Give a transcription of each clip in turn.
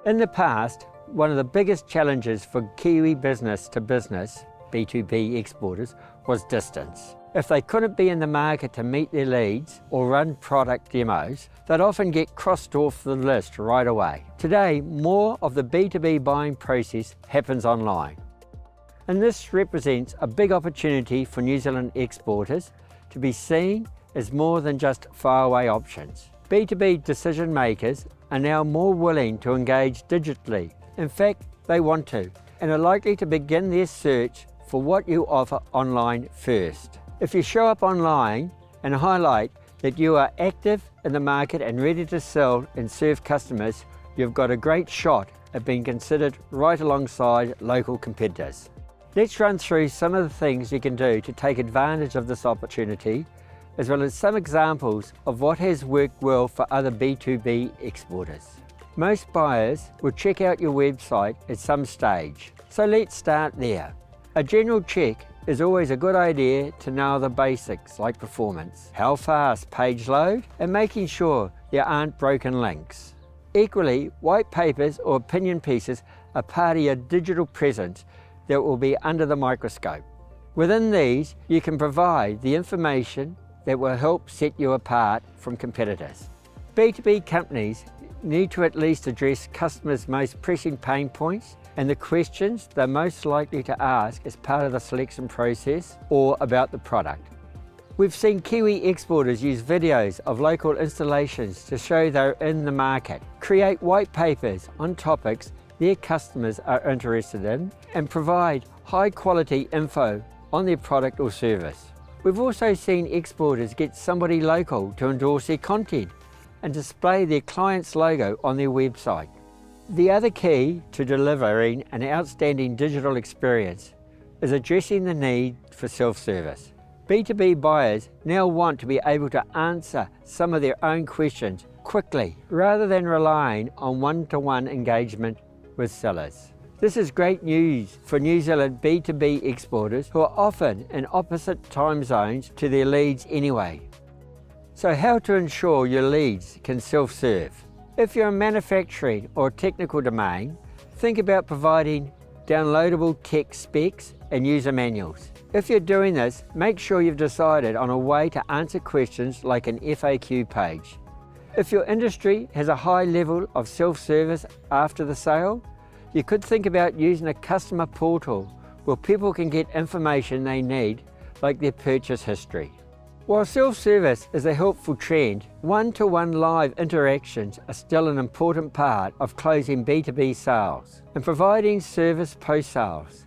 In the past, one of the biggest challenges for Kiwi business-to-business B2B exporters was distance. If they couldn't be in the market to meet their leads or run product demos, they'd often get crossed off the list right away. Today, more of the B2B buying process happens online. And this represents a big opportunity for New Zealand exporters to be seen as more than just faraway options. B2B decision makers are now more willing to engage digitally. In fact, they want to, and are likely to begin their search for what you offer online first. If you show up online and highlight that you are active in the market and ready to sell and serve customers, you've got a great shot at being considered right alongside local competitors. Let's run through some of the things you can do to take advantage of this opportunity, as well as some examples of what has worked well for other B2B exporters. Most buyers will check out your website at some stage, so let's start there. A general check is always a good idea to know the basics like performance, how fast page load, and making sure there aren't broken links. Equally, white papers or opinion pieces are part of your digital presence that will be under the microscope. Within these, you can provide the information that will help set you apart from competitors. B2B companies need to at least address customers' most pressing pain points and the questions they're most likely to ask as part of the selection process or about the product. We've seen Kiwi exporters use videos of local installations to show they're in the market, create white papers on topics their customers are interested in, and provide high-quality info on their product or service. We've also seen exporters get somebody local to endorse their content and display their client's logo on their website. The other key to delivering an outstanding digital experience is addressing the need for self-service. B2B buyers now want to be able to answer some of their own questions quickly, rather than relying on one-to-one engagement with sellers. This is great news for New Zealand B2B exporters who are often in opposite time zones to their leads anyway. So how to ensure your leads can self-serve? If you're a manufacturing or technical domain, think about providing downloadable tech specs and user manuals. If you're doing this, make sure you've decided on a way to answer questions like an FAQ page. If your industry has a high level of self-service after the sale, you could think about using a customer portal where people can get information they need, like their purchase history. While self-service is a helpful trend, one-to-one live interactions are still an important part of closing B2B sales and providing service post-sales.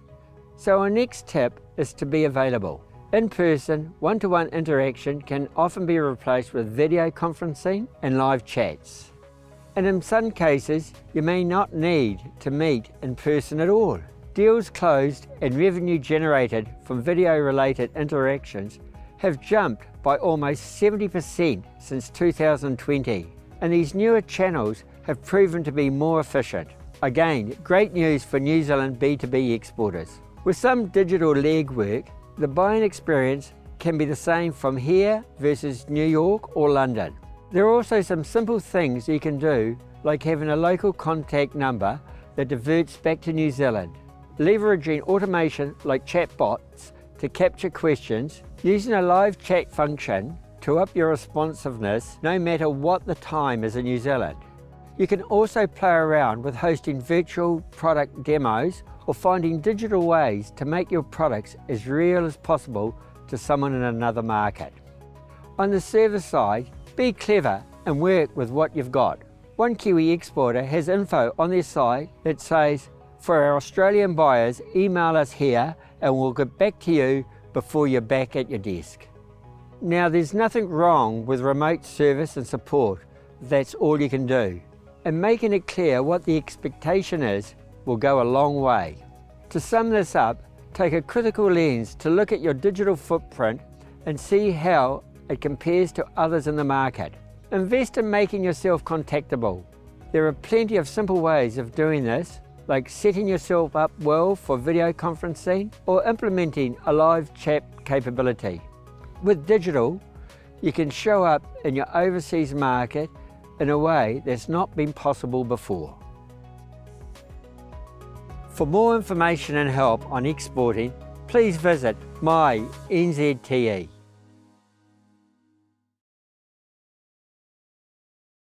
So our next tip is to be available. In-person, one-to-one interaction can often be replaced with video conferencing and live chats. And in some cases, you may not need to meet in person at all. Deals closed and revenue generated from video-related interactions have jumped by almost 70% since 2020, and these newer channels have proven to be more efficient. Again, great news for New Zealand B2B exporters. With some digital legwork, the buying experience can be the same from here versus New York or London. There are also some simple things you can do, like having a local contact number that diverts back to New Zealand, leveraging automation like chatbots to capture questions, using a live chat function to up your responsiveness no matter what the time is in New Zealand. You can also play around with hosting virtual product demos or finding digital ways to make your products as real as possible to someone in another market. On the service side, be clever and work with what you've got. One Kiwi exporter has info on their site that says, "For our Australian buyers, email us here and we'll get back to you before you're back at your desk." Now, there's nothing wrong with remote service and support if that's all you can do. And making it clear what the expectation is will go a long way. To sum this up, take a critical lens to look at your digital footprint and see how it compares to others in the market. Invest in making yourself contactable. There are plenty of simple ways of doing this, like setting yourself up well for video conferencing or implementing a live chat capability. With digital, you can show up in your overseas market in a way that's not been possible before. For more information and help on exporting, please visit my NZTE.